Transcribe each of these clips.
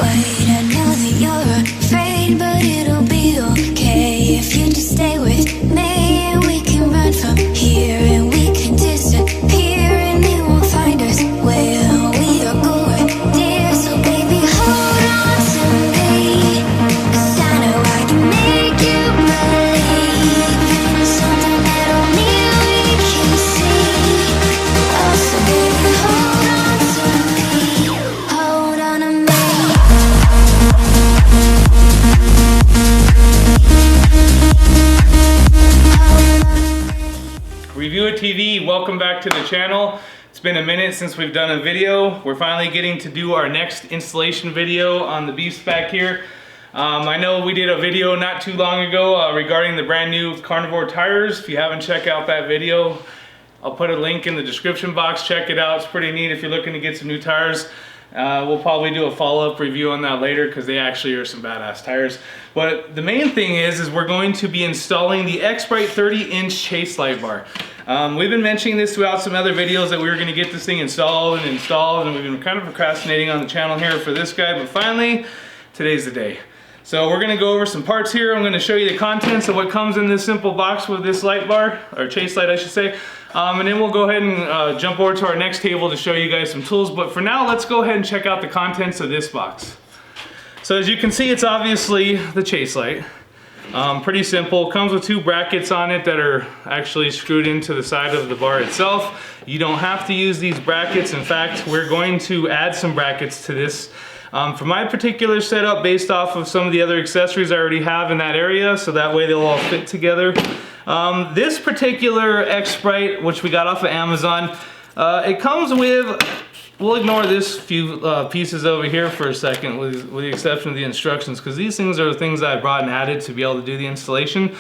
Wait, I know that you're afraid, but it'll be okay if you just stay with me, and we can run from here, and we can disappear, and they won't find us where we are going, dear. So baby, hold on to me, 'cause I know I can make you believe in something that only we can see. Oh, so baby, hold on to me, hold on to me. Reviewer TV, welcome back to the channel. It's been a minute since we've done a video. We're finally getting to do our next installation video on the beast back here. I know we did a video not too long ago regarding the brand new carnivore tires. If you haven't checked out that video, I'll put a link in the description box. Check it out. It's pretty neat if you're looking to get some new tires. We'll probably do a follow-up review on that later because they actually are some badass tires. But the main thing is we're going to be installing the X-Brite 30-inch chase light bar. We've been mentioning this throughout some other videos that we were going to get this thing installed, and we've been kind of procrastinating on the channel here for this guy, but finally, today's the day. So we're going to go over some parts here. I'm going to show you the contents of what comes in this simple box with this light bar, or chase light I should say. And then we'll go ahead and jump over to our next table to show you guys some tools. But for now, let's go ahead and check out the contents of this box. So as you can see, it's obviously the chase light. Pretty simple. Comes with two brackets on it that are actually screwed into the side of the bar itself. You don't have to use these brackets. In fact, we're going to add some brackets to this. For my particular setup, based off of some of the other accessories I already have in that area, so that way they'll all fit together. This particular X-Brite, which we got off of Amazon, it comes with, we'll ignore this few pieces over here for a second with the exception of the instructions, because these things are the things that I brought and added to be able to do the installation.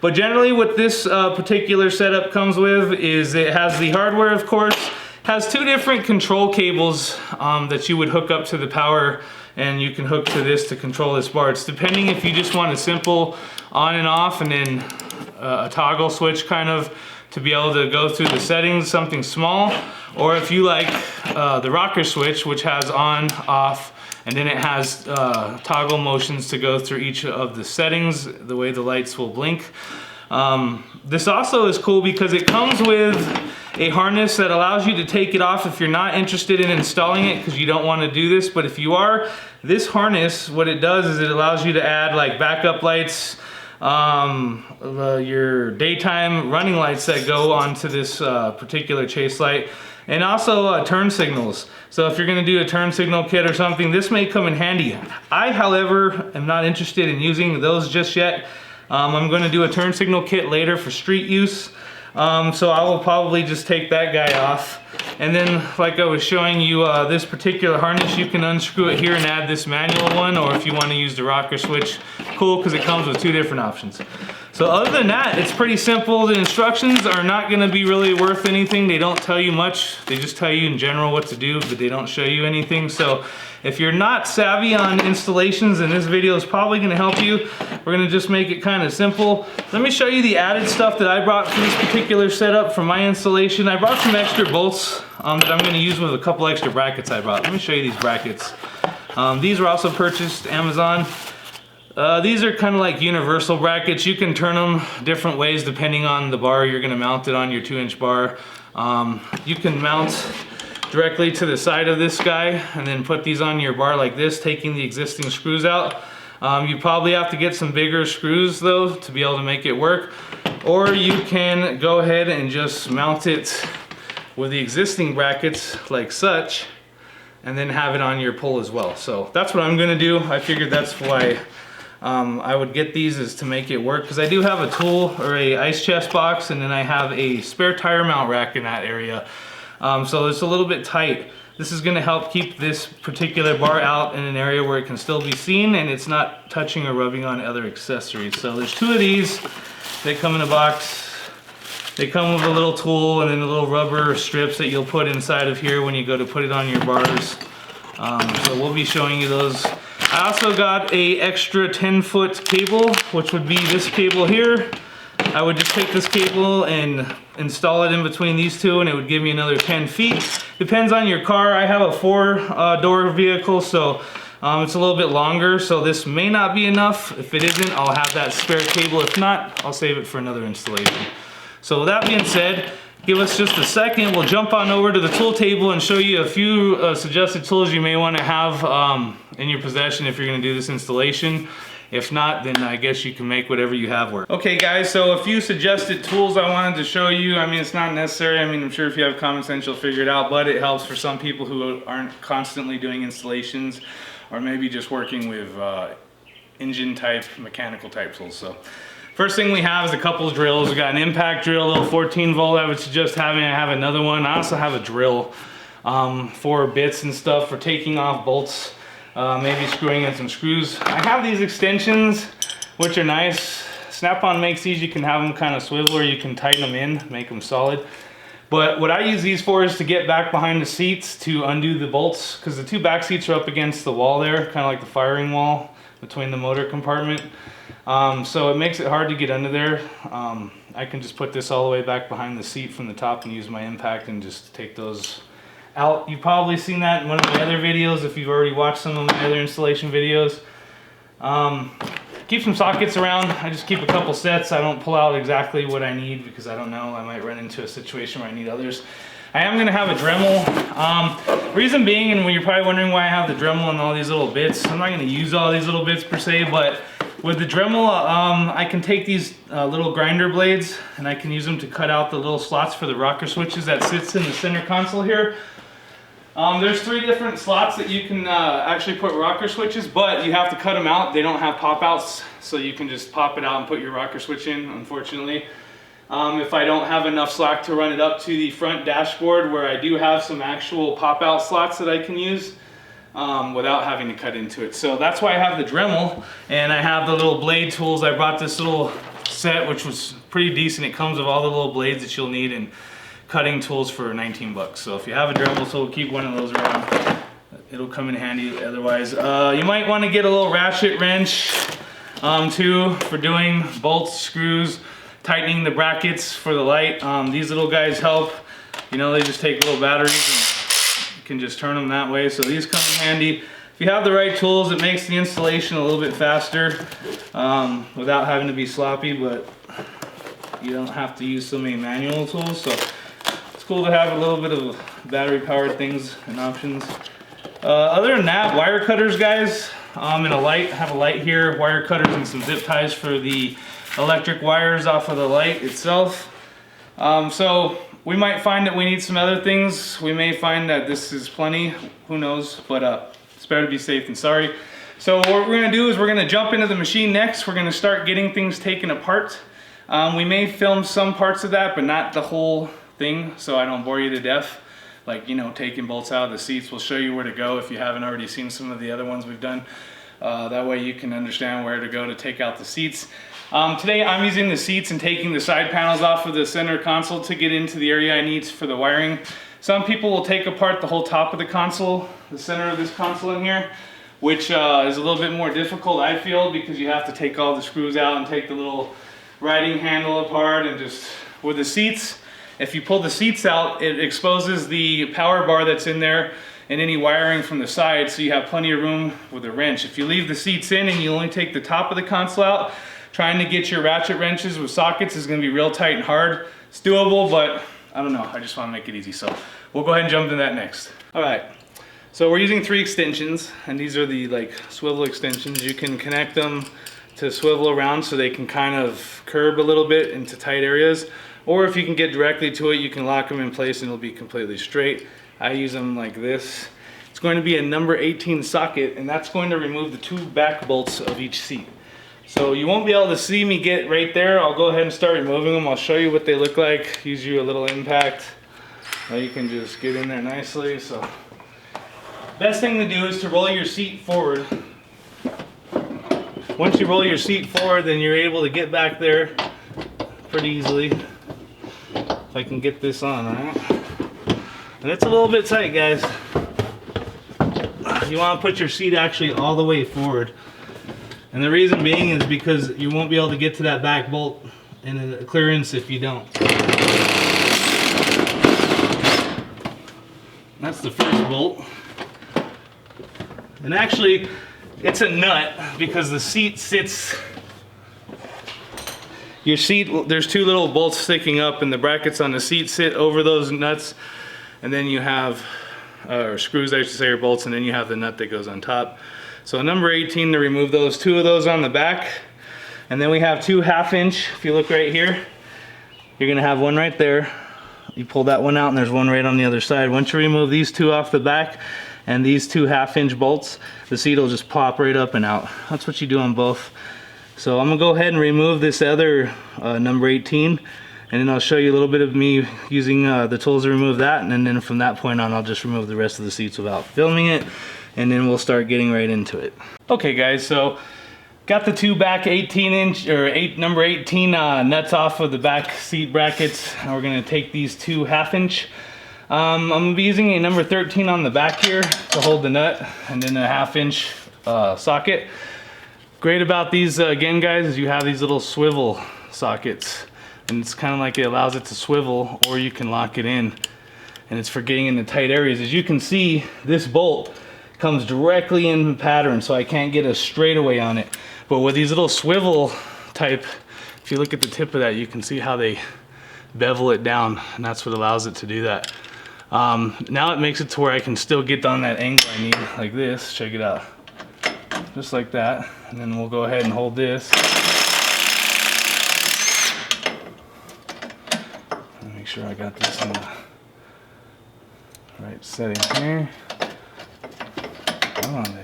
But generally what this particular setup comes with is it has the hardware, of course, has two different control cables that you would hook up to the power, and you can hook to this to control this bar. It's depending if you just want a simple on and off and then a toggle switch kind of to be able to go through the settings, something small, or if you like the rocker switch, which has on, off, and then it has toggle motions to go through each of the settings, the way the lights will blink. This also is cool because it comes with a harness that allows you to take it off if you're not interested in installing it because you don't want to do this. But if you are, this harness, what it does is it allows you to add like backup lights, your daytime running lights that go onto this particular chase light, and also turn signals. So if you're going to do a turn signal kit or something, this may come in handy. I, however, am not interested in using those just yet. I'm going to do a turn signal kit later for street use. So I will probably just take that guy off. And then, like I was showing you, this particular harness, you can unscrew it here and add this manual one, or if you want to use the rocker switch, cool, because it comes with two different options. So other than that, it's pretty simple. The instructions are not going to be really worth anything. They don't tell you much. They just tell you in general what to do, but they don't show you anything. So if you're not savvy on installations, then this video is probably going to help you. We're going to just make it kind of simple. Let me show you the added stuff that I brought for this particular setup for my installation. I brought some extra bolts that I'm going to use with a couple extra brackets I brought. Let me show you these brackets. These were also purchased Amazon. These are kind of like universal brackets. You can turn them different ways depending on the bar you're going to mount it on, your 2-inch bar. You can mount directly to the side of this guy and then put these on your bar like this, taking the existing screws out. You probably have to get some bigger screws though to be able to make it work, or you can go ahead and just mount it with the existing brackets like such and then have it on your pull as well. So that's what I'm going to do. I figured that's why I would get these, is to make it work, because I do have a tool or a ice chest box, and then I have a spare tire mount rack in that area. So it's a little bit tight. This is going to help keep this particular bar out in an area where it can still be seen and it's not touching or rubbing on other accessories. So there's two of these. They come in a box. They come with a little tool and then the little rubber strips that you'll put inside of here when you go to put it on your bars. So we'll be showing you those. I also got a extra 10-foot cable, which would be this cable here. I would just take this cable and install it in between these two, and it would give me another 10 feet. Depends on your car. I have a 4-door vehicle, so It's a little bit longer, so this may not be enough. If it isn't, I'll have that spare cable. If not, I'll save it for another installation. So with that being said, give us just a second. We'll jump on over to the tool table and show you a few suggested tools you may want to have in your possession if you're going to do this installation. If not, then I guess you can make whatever you have work. Okay guys, so a few suggested tools I wanted to show you. I mean, it's not necessary. I mean, I'm sure if you have common sense, you'll figure it out, but it helps for some people who aren't constantly doing installations or maybe just working with engine type, mechanical type tools. So first thing we have is a couple of drills. We got an impact drill, a little 14 volt. I would suggest having. I have another one. I also have a drill for bits and stuff for taking off bolts, maybe screwing in some screws. I have these extensions, which are nice. Snap-on makes these. You can have them kind of swivel, or you can tighten them in, make them solid. But what I use these for is to get back behind the seats to undo the bolts, because the two back seats are up against the wall there, kind of like the firing wall between the motor compartment. So it makes it hard to get under there. I can just put this all the way back behind the seat from the top and use my impact and just take those out. You've probably seen that in one of my other videos if you've already watched some of my other installation videos. Keep some sockets around. I just keep a couple sets. I don't pull out exactly what I need because I don't know. I might run into a situation where I need others. I am going to have a Dremel. Reason being, and you're probably wondering why I have the Dremel and all these little bits. I'm not going to use all these little bits per se, but with the Dremel, I can take these little grinder blades and I can use them to cut out the little slots for the rocker switches that sits in the center console here. There's 3 different slots that you can actually put rocker switches, but you have to cut them out. They don't have pop outs, so you can just pop it out and put your rocker switch in, unfortunately. If I don't have enough slack to run it up to the front dashboard where I do have some actual pop out slots that I can use without having to cut into it. So that's why I have the Dremel, and I have the little blade tools. I brought this little set, which was pretty decent. It comes with all the little blades that you'll need and cutting tools for 19 bucks. So if you have a Dremel tool, keep one of those around. It'll come in handy otherwise. You might want to get a little ratchet wrench too for doing bolts, screws, tightening the brackets for the light. These little guys help. You know, they just take little batteries and you can just turn them that way. So these come in handy. If you have the right tools, it makes the installation a little bit faster without having to be sloppy, but you don't have to use so many manual tools. So cool to have a little bit of battery powered things and options. Other than that, wire cutters, guys, and a light. I have a light here, wire cutters and some zip ties for the electric wires off of the light itself. So we might find that we need some other things. We may find that this is plenty, who knows, but it's better to be safe than sorry. So what we're gonna do is we're gonna jump into the machine next. We're gonna start getting things taken apart. We may film some parts of that, but not the whole thing, so I don't bore you to death. Like, you know, taking bolts out of the seats. We'll show you where to go if you haven't already seen some of the other ones we've done. That way you can understand where to go to take out the seats. Today I'm using the seats and taking the side panels off of the center console to get into the area I need for the wiring. Some people will take apart the whole top of the console, the center of this console in here, which is a little bit more difficult, I feel, because you have to take all the screws out and take the little riding handle apart, and just with the seats, if you pull the seats out, it exposes the power bar that's in there and any wiring from the side, so you have plenty of room with a wrench. If you leave the seats in and you only take the top of the console out, trying to get your ratchet wrenches with sockets is going to be real tight and hard. It's doable, but I don't know, I just want to make it easy. So we'll go ahead and jump into that next. All right, so we're using 3 extensions, and these are the like swivel extensions. You can connect them to swivel around so they can kind of curb a little bit into tight areas. Or if you can get directly to it, you can lock them in place and it'll be completely straight. I use them like this. It's going to be a number 18 socket, and that's going to remove the 2 back bolts of each seat. So you won't be able to see me get right there. I'll go ahead and start removing them. I'll show you what they look like. Use you a little impact. Now you can just get in there nicely. So best thing to do is to roll your seat forward. Once you roll your seat forward, then you're able to get back there pretty easily. If I can get this on, right? And it's a little bit tight, guys. You want to put your seat actually all the way forward. And the reason being is because you won't be able to get to that back bolt in a clearance if you don't. That's the first bolt. And actually, it's a nut because the seat sits, your seat, there's two little bolts sticking up and the brackets on the seat sit over those nuts. And then you have, or screws I should say, or bolts, and then you have the nut that goes on top. So number 18 to remove those, two of those on the back. And then we have 2 1/2-inch, if you look right here, you're gonna have one right there. You pull that one out and there's one right on the other side. Once you remove these 2 off the back and these 2 1/2-inch bolts, the seat will just pop right up and out. That's what you do on both. So I'm gonna go ahead and remove this other number 18, and then I'll show you a little bit of me using the tools to remove that, and then from that point on I'll just remove the rest of the seats without filming it, and then we'll start getting right into it. Okay guys, so got the 2 back 18-inch or number 18 nuts off of the back seat brackets. And we're gonna take these 2 1/2-inch. I'm gonna be using a number 13 on the back here to hold the nut, and then a 1/2-inch socket. Great about these again guys is you have these little swivel sockets, and it's kind of like it allows it to swivel, or you can lock it in, and it's for getting into tight areas. As you can see, this bolt comes directly in pattern, so I can't get a straightaway on it. But with these little swivel type, if you look at the tip of that, you can see how they bevel it down, and that's what allows it to do that. Now it makes it to where I can still get on that angle I need, like this. Check it out. Just like that. And then we'll go ahead and hold this. Make sure I got this in the right setting here. Come on,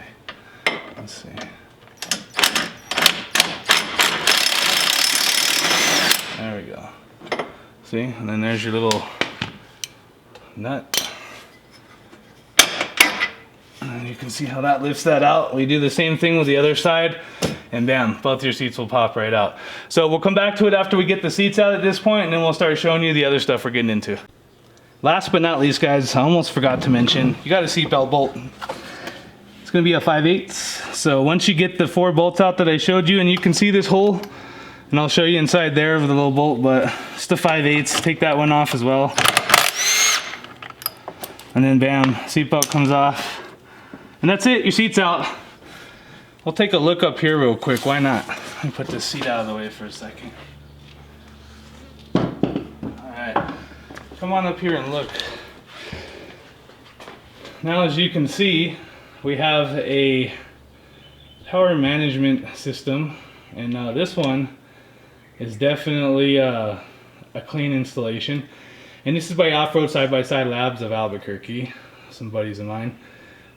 let's see. There we go. See, and then there's your little nut. And you can see how that lifts that out. We do the same thing with the other side, and bam, both your seats will pop right out. So we'll come back to it after we get the seats out at this point, and then we'll start showing you the other stuff we're getting into. Last but not least, guys, I almost forgot to mention, you got a seatbelt bolt. It's gonna be a 5/8. So once you get the 4 bolts out that I showed you, and you can see this hole, and I'll show you inside there with the little bolt, but it's the 5/8. Take that one off as well. And then bam, seatbelt comes off. And that's it, your seat's out. We'll take a look up here real quick, why not? Let me put this seat out of the way for a second. Alright, come on up here and look. Now as you can see, we have a power management system, and this one is definitely a clean installation. And this is by Off-Road Side-by-Side Labs of Albuquerque, some buddies of mine.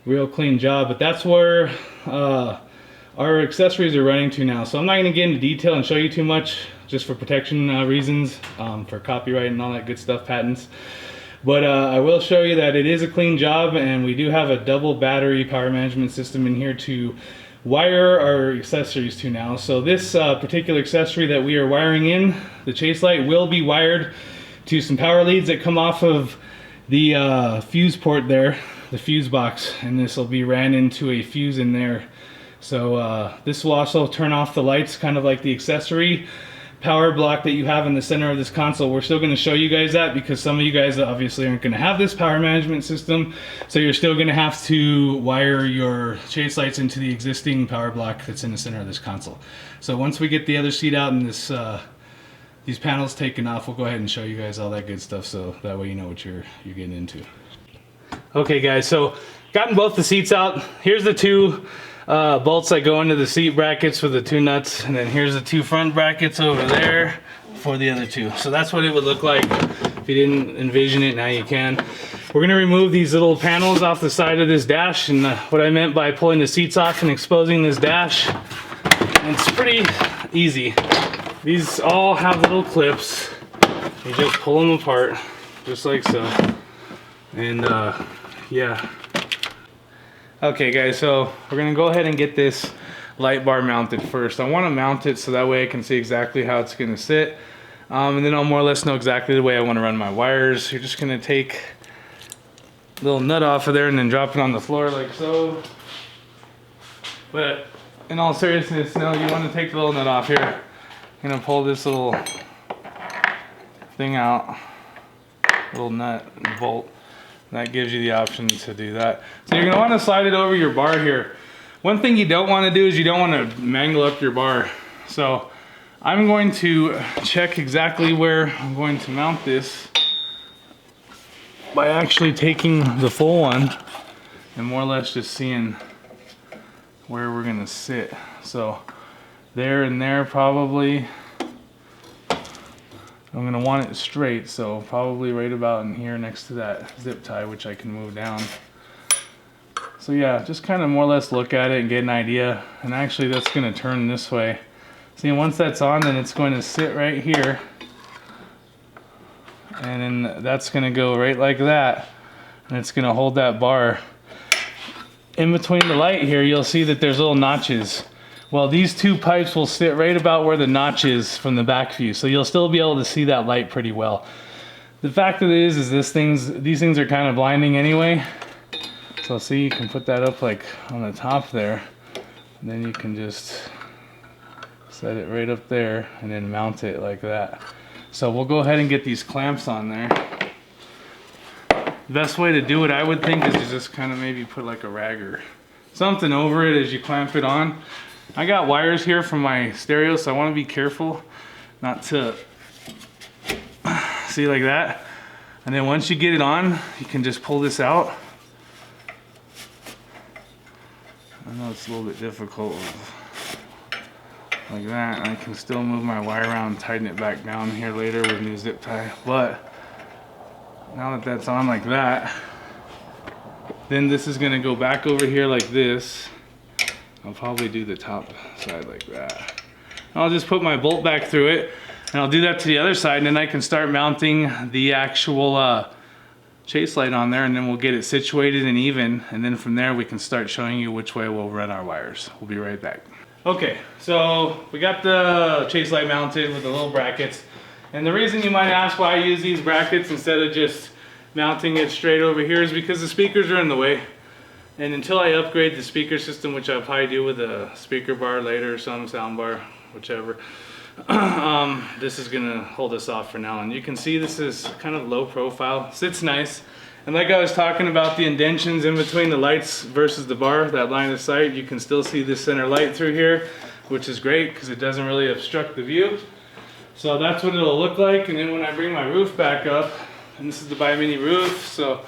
Real clean job, but that's where our accessories are running to now. So I'm not going to get into detail and show you too much, just for protection reasons, for copyright and all that good stuff, patents. But I will show you that it is a clean job, and we do have a double battery power management system in here to wire our accessories to now. So this particular accessory that we are wiring in, the chase light, will be wired to some power leads that come off of the fuse port there, the fuse box, and this will be ran into a fuse in there. So this will also turn off the lights, kind of like the accessory power block that you have in the center of this console. We're still going to show you guys that because some of you guys obviously aren't going to have this power management system, so you're still going to have to wire your chase lights into the existing power block that's in the center of this console. So once we get the other seat out and this these panels taken off, we'll go ahead and show you guys all that good stuff, so that way you know what you're getting into. Okay guys, so gotten both the seats out. Here's the 2 bolts that go into the seat brackets with the 2 nuts, and then here's the 2 front brackets over there for the other 2. So that's what it would look like if you didn't envision it. Now you can. We're going to remove these little panels off the side of this dash, and what I meant by pulling the seats off and exposing this dash, it's pretty easy. These all have little clips. You just pull them apart just like so, and yeah. Okay guys, so we're gonna go ahead and get this light bar mounted first. I want to mount it so that way I can see exactly how it's gonna sit, and then I'll more or less know exactly the way I want to run my wires. You're just gonna take a little nut off of there and then drop it on the floor like so. But in all seriousness, no, you want to take the little nut off here. I'm gonna pull this little thing out, little nut and bolt. that gives you the option to do that. So you're gonna wanna slide it over your bar here. One thing you don't wanna do is you don't wanna mangle up your bar. So I'm going to check exactly where I'm going to mount this by actually taking the full one and more or less just seeing where we're gonna sit. So there and there probably. I'm gonna want it straight, so probably right about in here next to that zip tie, which I can move down. So yeah, just kind of more or less look at it and get an idea. And actually that's gonna turn this way. See, once that's on, then it's going to sit right here. And then that's gonna go right like that. And it's gonna hold that bar. In between the light here, you'll see that there's little notches. Well, these two pipes will sit right about where the notch is from the back view, so you'll still be able to see that light pretty well. The fact of it is these things are kind of blinding anyway. So see, you can put that up like on the top there, and then you can just set it right up there and then mount it like that. So we'll go ahead and get these clamps on there. The best way to do it, I would think, is to just kind of maybe put like a rag or something over it as you clamp it on. I got wires here from my stereo, so I want to be careful not to see like that. And then once you get it on, you can just pull this out. I know it's a little bit difficult like that. And I can still move my wire around and tighten it back down here later with new zip tie. But now that that's on like that, then this is going to go back over here like this. I'll probably do the top side like that. I'll just put my bolt back through it, and I'll do that to the other side, and then I can start mounting the actual chase light on there, and then we'll get it situated and even, and then from there we can start showing you which way we'll run our wires. We'll be right back. Okay, so we got the chase light mounted with the little brackets, and the reason you might ask why I use these brackets instead of just mounting it straight over here is because the speakers are in the way. And until I upgrade the speaker system, which I'll probably do with a speaker bar later, some sound bar, whichever, this is gonna hold us off for now. And you can see this is kind of low profile, sits nice. And like I was talking about the indentions in between the lights versus the bar, that line of sight, you can still see the center light through here, which is great because it doesn't really obstruct the view. So that's what it'll look like. And then when I bring my roof back up, and this is the bi-mini roof, so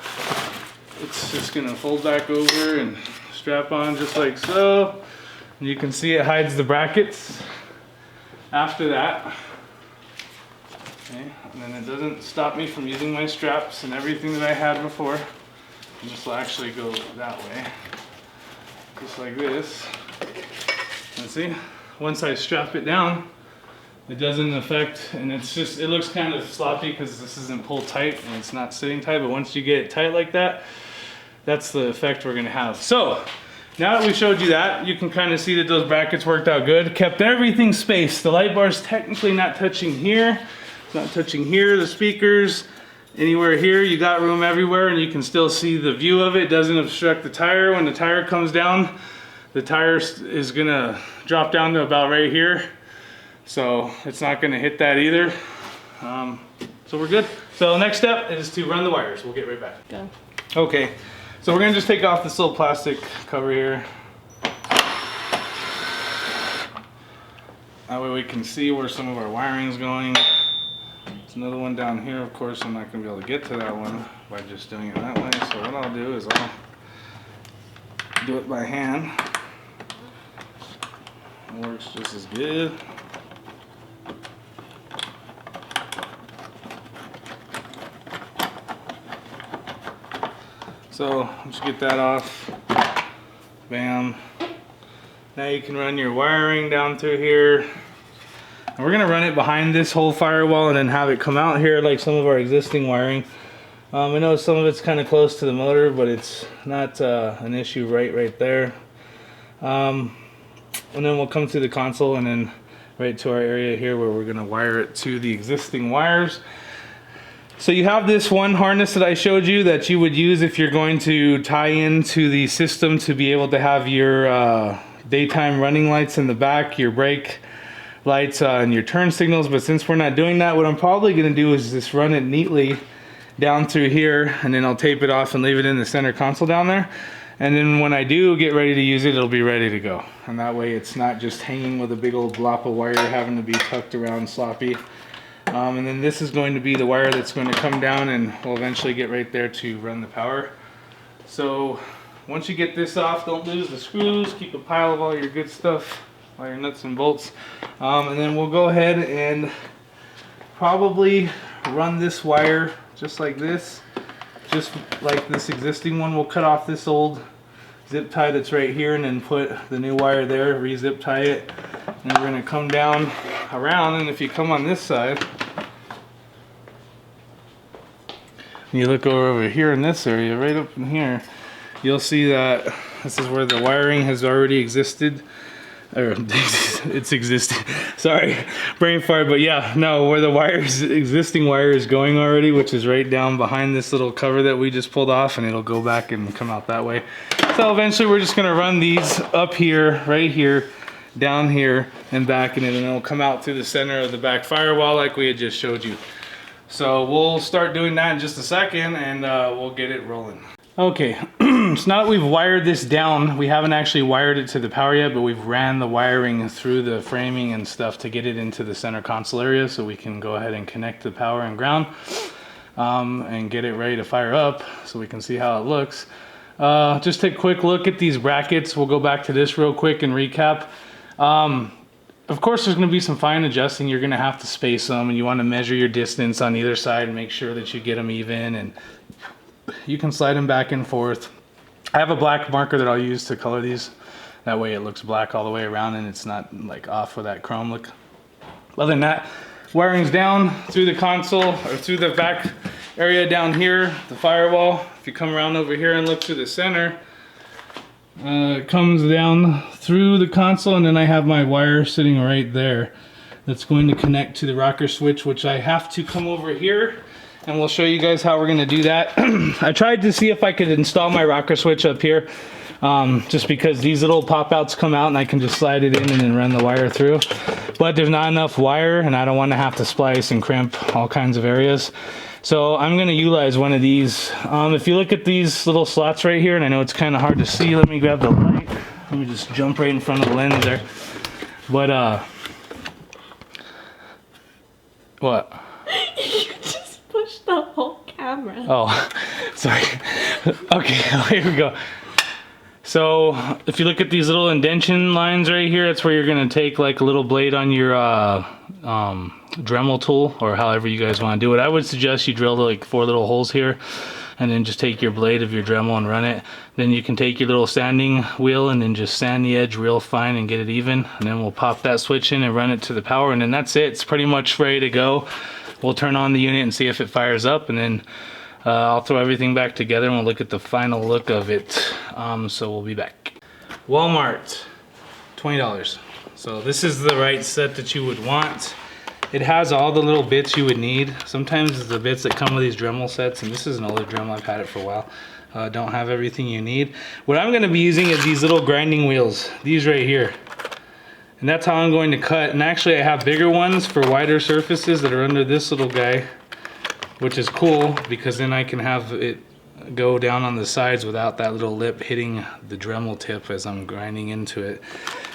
it's just gonna fold back over and strap on just like so. And you can see it hides the brackets after that. Okay, and then it doesn't stop me from using my straps and everything that I had before. And this will actually go that way, just like this. And see, once I strap it down, it doesn't affect, and it's just, it looks kind of sloppy because this isn't pulled tight and it's not sitting tight, but once you get it tight like that, that's the effect we're gonna have. So, now that we showed you that, you can kind of see that those brackets worked out good. Kept everything spaced. The light bar's technically not touching here. It's not touching here, the speakers. Anywhere here, you got room everywhere, and you can still see the view of it. It doesn't obstruct the tire. When the tire comes down, the tire is gonna drop down to about right here. So it's not gonna hit that either. So we're good. So next step is to run the wires. We'll get right back. Go. Okay, so we're gonna just take off this little plastic cover here. That way we can see where some of our wiring is going. There's another one down here. Of course, I'm not gonna be able to get to that one by just doing it that way. So what I'll do is I'll do it by hand. It works just as good. So once you get that off, bam. Now you can run your wiring down through here. And we're gonna run it behind this whole firewall and then have it come out here like some of our existing wiring. I know some of it's kind of close to the motor, but it's not an issue right there. And then we'll come to the console and then right to our area here where we're gonna wire it to the existing wires. So you have this one harness that I showed you that you would use if you're going to tie into the system to be able to have your daytime running lights in the back, your brake lights and your turn signals. But since we're not doing that, what I'm probably going to do is just run it neatly down through here, and then I'll tape it off and leave it in the center console down there. And then when I do get ready to use it, it'll be ready to go. And that way it's not just hanging with a big old glop of wire having to be tucked around sloppy. And then this is going to be the wire that's going to come down and will eventually get right there to run the power. So once you get this off, don't lose the screws, keep a pile of all your good stuff, all your nuts and bolts. And then we'll go ahead and probably run this wire just like this. Just like this existing one, we'll cut off this old zip tie that's right here and then put the new wire there, re-zip tie it. And we're going to come down around, and if you come on this side, and you look over here in this area, right up in here, you'll see that this is where the wiring has already existed. Or it's existed. Sorry, brain fart. But yeah, no, where the existing wire is going already, which is right down behind this little cover that we just pulled off, and it'll go back and come out that way. So eventually we're just gonna run these up here, right here, down here, and back in it, and it'll come out through the center of the back firewall like we had just showed you. So we'll start doing that in just a second, and we'll get it rolling. Okay, so now that we've wired this down, we haven't actually wired it to the power yet, but we've ran the wiring through the framing and stuff to get it into the center console area so we can go ahead and connect the power and ground and get it ready to fire up so we can see how it looks. Just take a quick look at these brackets. We'll go back to this real quick and recap. Of course, there's going to be some fine adjusting. You're going to have to space them, and you want to measure your distance on either side and make sure that you get them even, and you can slide them back and forth. I have a black marker that I'll use to color these. That way it looks black all the way around and it's not like off with that chrome look. Other than that, wiring's down through the console, or through the back area down here, the firewall. If you come around over here and look through the center, it comes down through the console, and then I have my wire sitting right there that's going to connect to the rocker switch, which I have to come over here, and we'll show you guys how we're going to do that. I tried to see if I could install my rocker switch up here, just because these little pop outs come out and I can just slide it in and then run the wire through. But there's not enough wire, and I don't want to have to splice and crimp all kinds of areas. So I'm going to utilize one of these. If you look at these little slots right here, and I know it's kind of hard to see, let me grab the light. Let me just jump right in front of the lens there. But, what? The whole camera. Oh, sorry. Okay, here we go. So if you look at these little indentation lines right here, that's where you're gonna take like a little blade on your Dremel tool, or however you guys want to do it. I would suggest you drill like 4 little holes here, and then just take your blade of your Dremel and run it. Then you can take your little sanding wheel and then just sand the edge real fine and get it even. And then we'll pop that switch in and run it to the power, and then that's it. It's pretty much ready to go. We'll turn on the unit and see if it fires up, and then I'll throw everything back together and we'll look at the final look of it. So we'll be back. Walmart, $20. So this is the right set that you would want. It has all the little bits you would need. Sometimes it's the bits that come with these Dremel sets, and this is an older Dremel, I've had it for a while. Don't have everything you need. What I'm gonna be using is these little grinding wheels, these right here. And that's how I'm going to cut. And actually I have bigger ones for wider surfaces that are under this little guy, which is cool because then I can have it go down on the sides without that little lip hitting the Dremel tip as I'm grinding into it.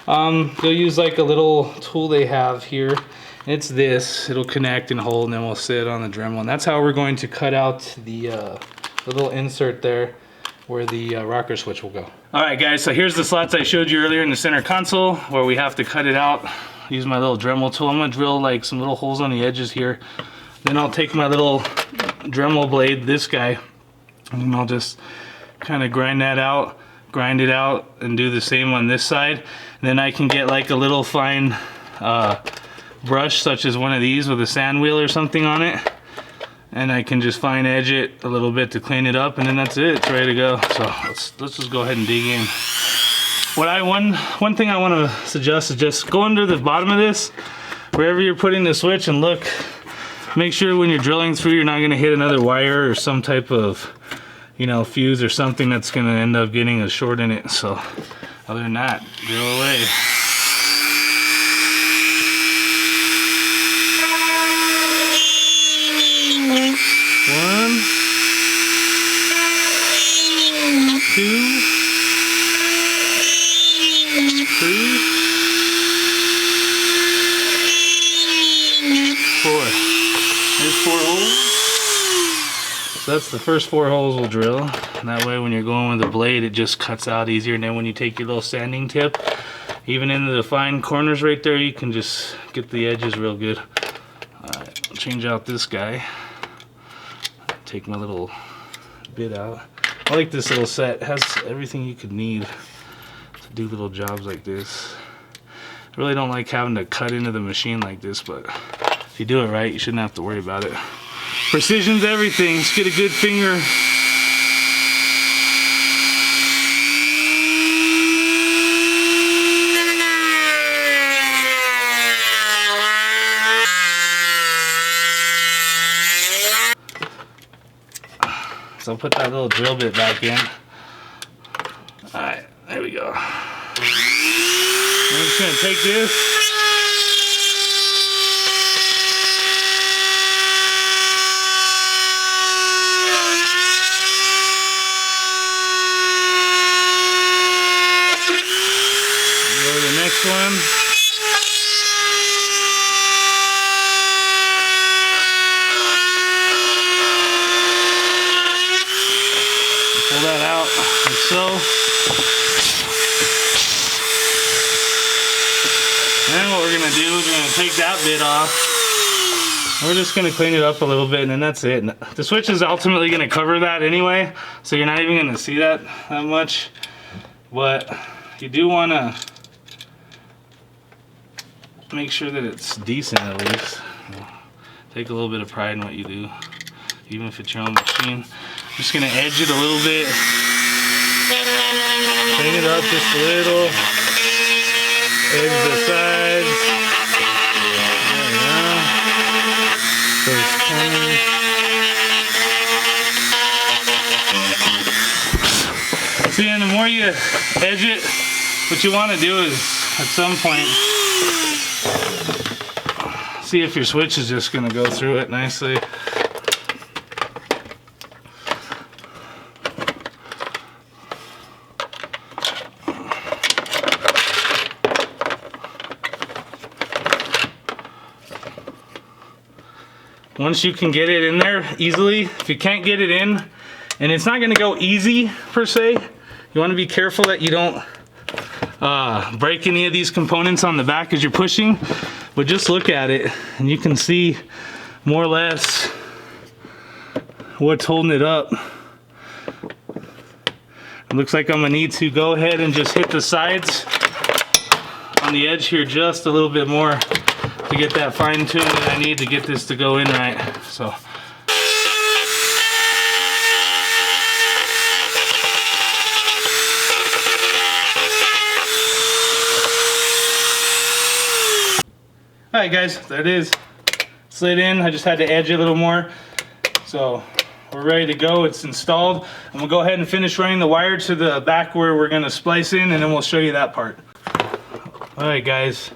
They'll use like a little tool they have here. It's this, it'll connect and hold, and then we'll sit on the Dremel. And that's how we're going to cut out the little insert there where the rocker switch will go. All right guys, so here's the slots I showed you earlier in the center console where we have to cut it out. Use my little Dremel tool. I'm gonna drill like some little holes on the edges here. Then I'll take my little Dremel blade, this guy, and I'll just kind of grind it out, and do the same on this side. And then I can get like a little fine brush, such as one of these with a sand wheel or something on it. And I can just fine edge it a little bit to clean it up, and then that's it. It's ready to go. So let's just go ahead and dig in. One thing I want to suggest is just go under the bottom of this, wherever you're putting the switch, and look. Make sure when you're drilling through, you're not going to hit another wire or some type of, you know, fuse or something that's going to end up getting a short in it. So other than that, drill away. One. 2, 3, 4. There's 4 holes. So that's the first 4 holes we'll drill. And that way when you're going with the blade, it just cuts out easier. And then when you take your little sanding tip, even into the fine corners right there, you can just get the edges real good. Alright, I'll change out this guy. Take my little bit out. I like this little set. It has everything you could need to do little jobs like this. I really don't like having to cut into the machine like this, but if you do it right, you shouldn't have to worry about it. Precision's everything. Just get a good finger. So I'll put that little drill bit back in. Alright, there we go. I'm just going to take this. Go to the next one. Pull that out like so. And then what we're going to do is we're going to take that bit off. We're just going to clean it up a little bit and then that's it. The switch is ultimately going to cover that anyway, so you're not even going to see that much. But you do want to make sure that it's decent at least. Take a little bit of pride in what you do, even if it's your own machine. I'm just going to edge it a little bit. Clean it up just a little. Edge the sides. There we go. Those corners. See, and the more you edge it, what you want to do is, at some point, see if your switch is just going to go through it nicely. Once you can get it in there easily, if you can't get it in, and it's not going to go easy per se, you want to be careful that you don't break any of these components on the back as you're pushing. But just look at it and you can see more or less what's holding it up. It looks like I'm going to need to go ahead and just hit the sides on the edge here just a little bit more to get that fine tune that I need to get this to go in right. So alright guys, there it is. Slid in, I just had to edge it a little more. So we're ready to go, it's installed. I'm gonna go ahead and finish running the wire to the back where we're gonna splice in and then we'll show you that part. Alright guys,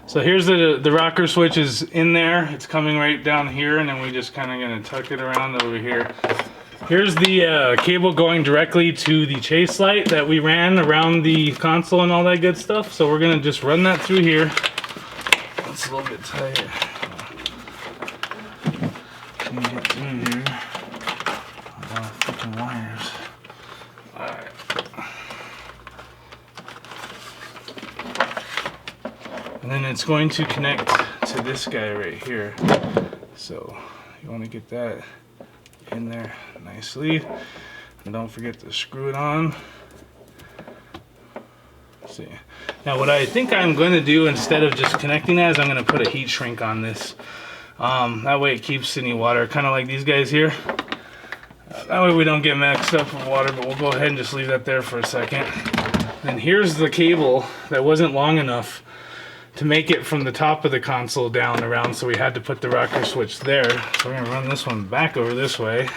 so here's the rocker switch is in there. It's coming right down here and then we just kinda gonna tuck it around over here. Here's the cable going directly to the chase light that we ran around the console and all that good stuff. So we're gonna just run that through here. It's a little bit tight. Let me get through here. A lot of freaking wires. Alright. And then it's going to connect to this guy right here. So you want to get that in there nicely. And don't forget to screw it on. See. Now what I think I'm going to do instead of just connecting that is I'm going to put a heat shrink on this. That way it keeps any water, kind of like these guys here. That way we don't get mixed up with water, but we'll go ahead and just leave that there for a second. Then here's the cable that wasn't long enough to make it from the top of the console down around, so we had to put the rocker switch there. So we're going to run this one back over this way.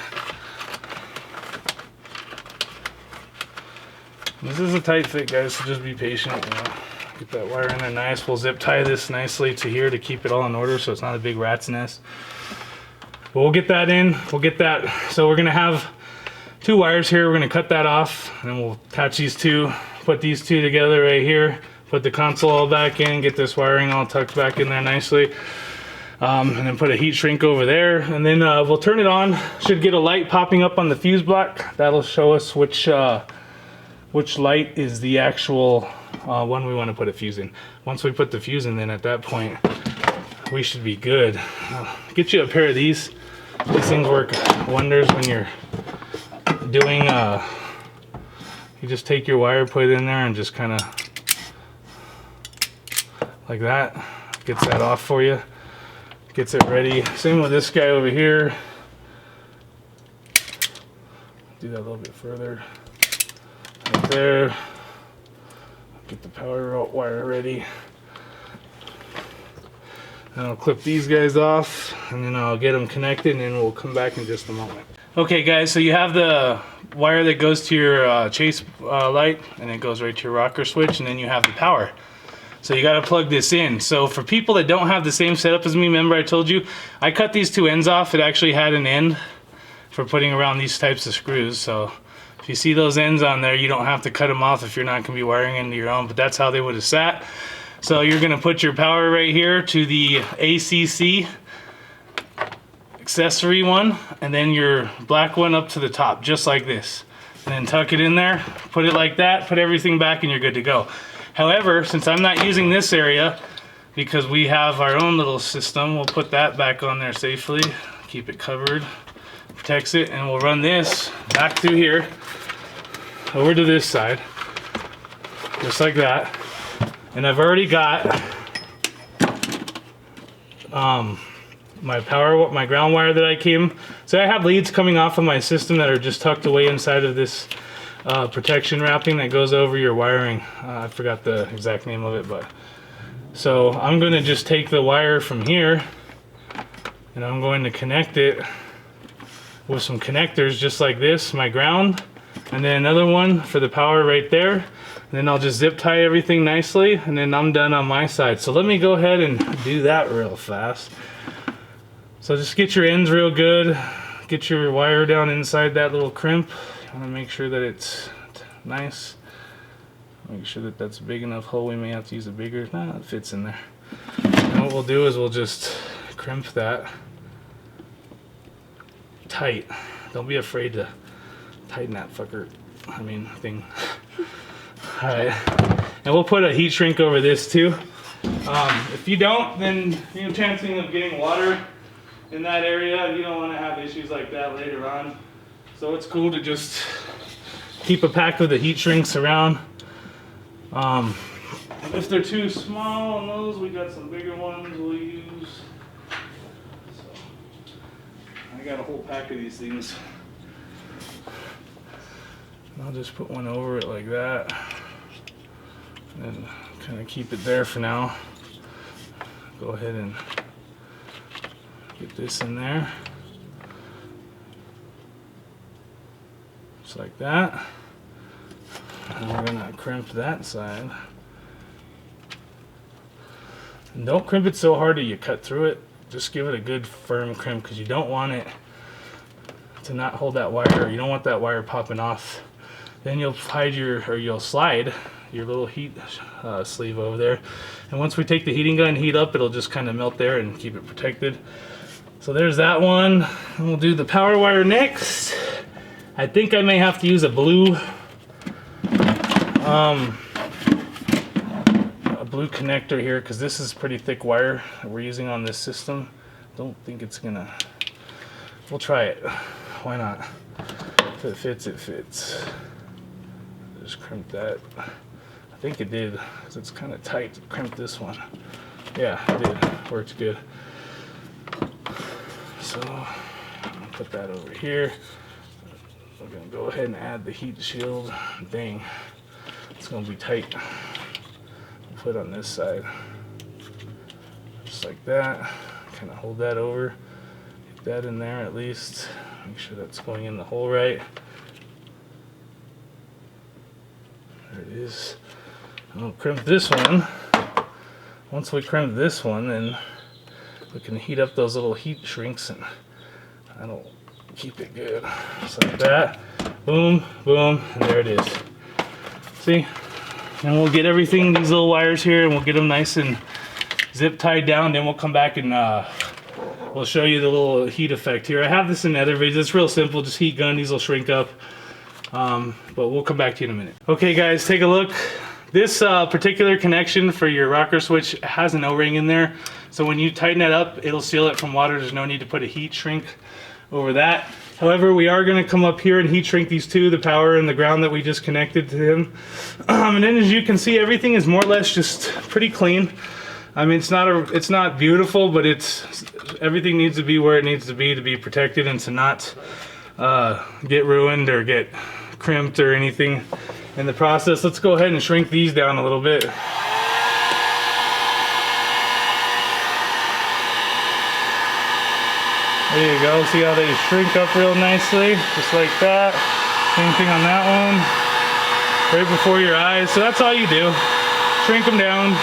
This is a tight fit, guys, so just be patient. You know, get that wire in there nice. We'll zip tie this nicely to here to keep it all in order so it's not a big rat's nest. But we'll get that in. We'll get that. So we're going to have 2 wires here. We're gonna cut that off and we'll attach these two, put these two together right here, put the console all back in, get this wiring all tucked back in there nicely. And then put a heat shrink over there, and then we'll turn it on. Should get a light popping up on the fuse block. That'll show us which light is the actual one we want to put a fuse in. Once we put the fuse in, then at that point we should be good. Get you a pair of these. These things work wonders when you're doing you just take your wire, put it in there, and just kind of like that. Gets that off for you. Gets it ready. Same with this guy over here. Do that a little bit further. Right there. Get the power wire ready. And I'll clip these guys off, and then I'll get them connected, and then we'll come back in just a moment. Okay guys, so you have the wire that goes to your chase light, and it goes right to your rocker switch, and then you have the power. So you got to plug this in. So for people that don't have the same setup as me, remember I told you I cut these 2 ends off. It actually had an end for putting around these types of screws. So if you see those ends on there, you don't have to cut them off if you're not going to be wiring into your own, but that's how they would have sat. So you're going to put your power right here to the ACC accessory one, and then your black one up to the top, just like this. And then tuck it in there, put it like that, put everything back, and you're good to go. However, since I'm not using this area because we have our own little system, we'll put that back on there safely, keep it covered, protects it, and we'll run this back through here over to this side, just like that. And I've already got my ground wire that I came. So I have leads coming off of my system that are just tucked away inside of this protection wrapping that goes over your wiring. I forgot the exact name of it, but so I'm going to just take the wire from here and I'm going to connect it with some connectors just like this, my ground, and then another one for the power right there, and then I'll just zip tie everything nicely, and then I'm done on my side. So let me go ahead and do that real fast. So just get your ends real good, get your wire down inside that little crimp. I want to make sure that it's nice. Make sure that that's a big enough hole. We may have to use a bigger. Nah, it fits in there. And what we'll do is we'll just crimp that tight. Don't be afraid to tighten that thing. Alright. And we'll put a heat shrink over this too. If you don't, then you're chancing of getting water in that area. You don't want to have issues like that later on. So it's cool to just keep a pack of the heat shrinks around. If they're too small on those, we got some bigger ones we'll use. So I got a whole pack of these things. I'll just put one over it like that and kind of keep it there for now. Go ahead and get this in there. Just like that. And we're gonna crimp that side. And don't crimp it so hard that you cut through it. Just give it a good firm crimp, because you don't want it to not hold that wire. You don't want that wire popping off. Then you'll you'll slide your little heat sleeve over there. And once we take the heating gun, heat up, it'll just kind of melt there and keep it protected. So there's that one. And we'll do the power wire next. I think I may have to use a blue connector here, because this is pretty thick wire that we're using on this system. Don't think it's gonna, we'll try it. Why not? If it fits, it fits. Just crimp that. I think it did, because it's kind of tight. Crimp this one. Yeah, it did. Worked good. So I'll put that over here. We're gonna go ahead and add the heat shield. Dang, it's gonna be tight. Put on this side, just like that. Kind of hold that over, get that in there at least. Make sure that's going in the hole right. There it is. And we'll crimp this one. Once we crimp this one, then we can heat up those little heat shrinks, and that'll keep it good. Just like that. Boom, boom, and there it is. See? And we'll get everything, these little wires here, and we'll get them nice and zip tied down. Then we'll come back and we'll show you the little heat effect here. I have this in other videos. It's real simple, just heat gun, these will shrink up. But we'll come back to you in a minute. Okay guys, take a look. This particular connection for your rocker switch has an O-ring in there. So when you tighten it up, it'll seal it from water. There's no need to put a heat shrink over that. However, we are going to come up here and heat shrink these two, the power and the ground that we just connected to him. And then as you can see, everything is more or less just pretty clean. I mean, it's not beautiful, but everything needs to be where it needs to be protected and to not get ruined or get crimped or anything in the process. Let's go ahead and shrink these down a little bit. There you go, see how they shrink up real nicely, just like that. Same thing on that one, right before your eyes. So that's all you do, shrink them down,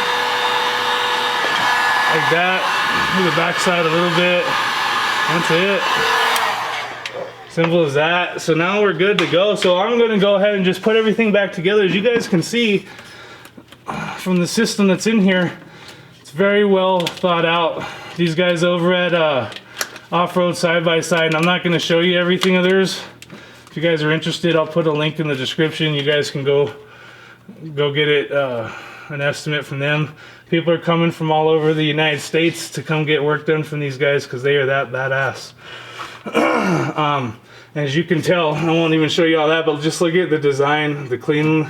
like that. Move the back side a little bit, that's it. Simple as that. So now we're good to go. So I'm gonna go ahead and just put everything back together. As you guys can see from the system that's in here, it's very well thought out. These guys over at Off-Road Side by Side, and I'm not going to show you everything of theirs. If you guys are interested, I'll put a link in the description. You guys can go get it, an estimate from them. People are coming from all over the United States to come get work done from these guys because they are that badass. As you can tell, I won't even show you all that, but just look at the design, the clean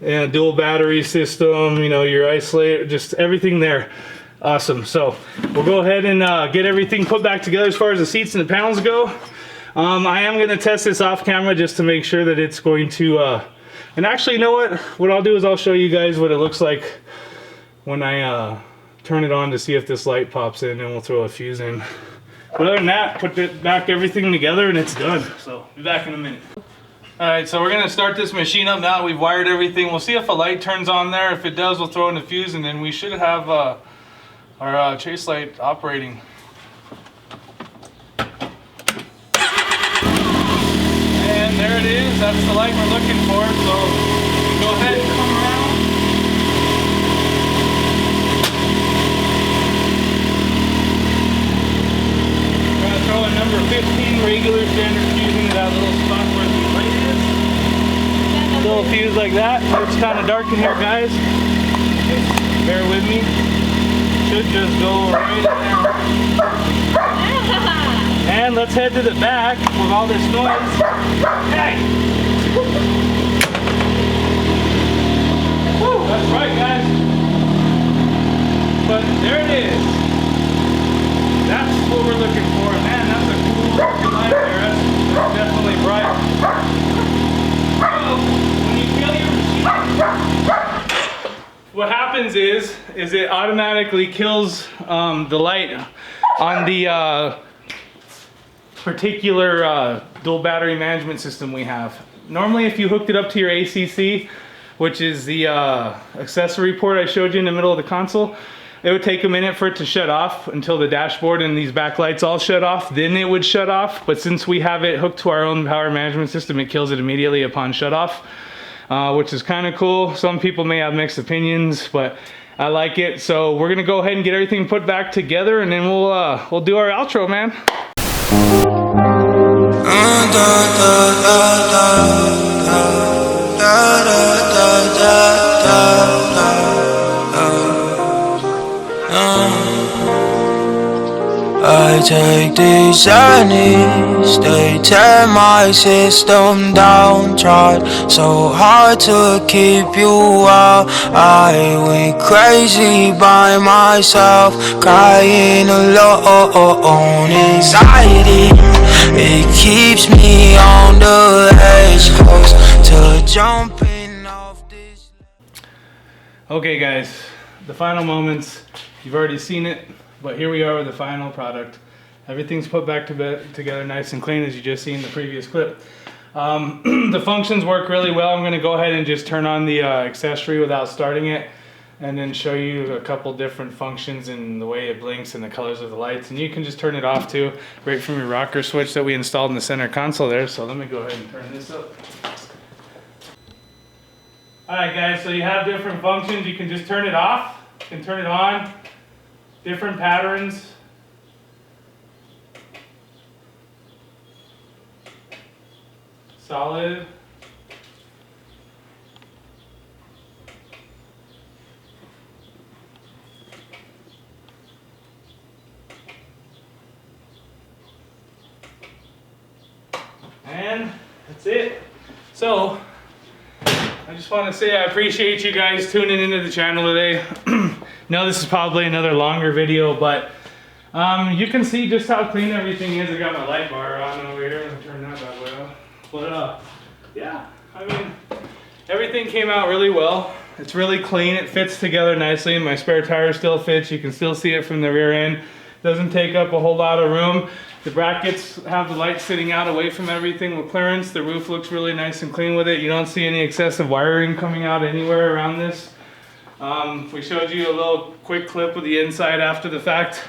dual battery system, you know, your isolator, just everything there. Awesome. So we'll go ahead and get everything put back together as far as the seats and the panels go. I am going to test this off camera just to make sure that it's going to and actually, you know what I'll do is I'll show you guys what it looks like when I turn it on to see if this light pops in, and we'll throw a fuse in. But other than that, put everything together and it's done. So be back in a minute. Alright, so we're going to start this machine up now. We've wired everything. We'll see if a light turns on there. If it does, we'll throw in a fuse, and then we should have our chase light operating. And there it is. That's the light we're looking for. So go ahead and come around. We're going to throw a number 15 regular standard fuse into that little spot where the light is. A little fuse like that. It's kind of dark in here, guys. Just bear with me. Should just go right in there. And let's head to the back with all this noise. Hey! Woo, that's right, guys. But there it is. That's what we're looking for. Man, that's a cool looking light there. That's definitely bright. So, when you feel your machine, what happens is it automatically kills the light on the particular dual battery management system we have. Normally, if you hooked it up to your ACC, which is the accessory port I showed you in the middle of the console, it would take a minute for it to shut off until the dashboard and these backlights all shut off. Then it would shut off. But since we have it hooked to our own power management system, it kills it immediately upon shut off. Which is kind of cool. Some people may have mixed opinions, but I like it. So we're gonna go ahead and get everything put back together, and then we'll do our outro, man. I take these journeys, they tear my system down. Tried so hard to keep you out. I went crazy by myself, crying alone. Anxiety, it keeps me on the edge, close to jumping off this. Okay guys, the final moments, you've already seen it. But here we are with the final product. Everything's put back together nice and clean, as you just seen in the previous clip. The functions work really well. I'm gonna go ahead and just turn on the accessory without starting it. and then show you a couple different functions and the way it blinks and the colors of the lights. And you can just turn it off too, right from your rocker switch that we installed in the center console there. So let me go ahead and turn this up. Alright guys, so you have different functions. You can just turn it off, you can turn it on, different patterns. Solid. And that's it. So, I just want to say I appreciate you guys tuning into the channel today. Know this is probably another longer video, but you can see just how clean everything is. I got my light bar on over here. Let me turn that bad boy off. But yeah, I mean, everything came out really well. It's really clean. It fits together nicely. My spare tire still fits. You can still see it from the rear end. Doesn't take up a whole lot of room. The brackets have the light sitting out away from everything with clearance. The roof looks really nice and clean with it. You don't see any excessive wiring coming out anywhere around this. We showed you a little quick clip of the inside after the fact.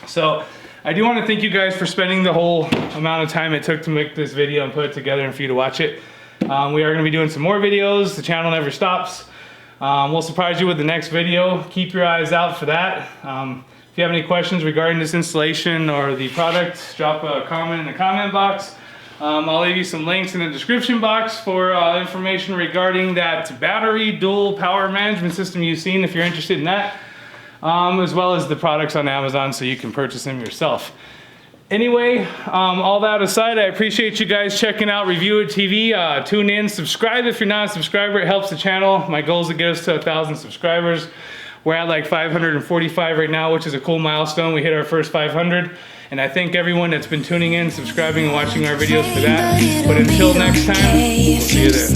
So I do want to thank you guys for spending the whole amount of time it took to make this video and put it together and for you to watch it. We are going to be doing some more videos. The channel never stops. We'll surprise you with the next video. Keep your eyes out for that. If you have any questions regarding this installation or the product, drop a comment in the comment box. I'll leave you some links in the description box for information regarding that battery dual power management system you've seen if you're interested in that. As well as the products on Amazon so you can purchase them yourself. Anyway, all that aside, I appreciate you guys checking out Review It TV. Tune in, subscribe if you're not a subscriber. It helps the channel. My goal is to get us to 1,000 subscribers. We're at like 545 right now, which is a cool milestone. We hit our first 500. And I thank everyone that's been tuning in, subscribing, and watching our videos for that. But until next time, we'll see you there.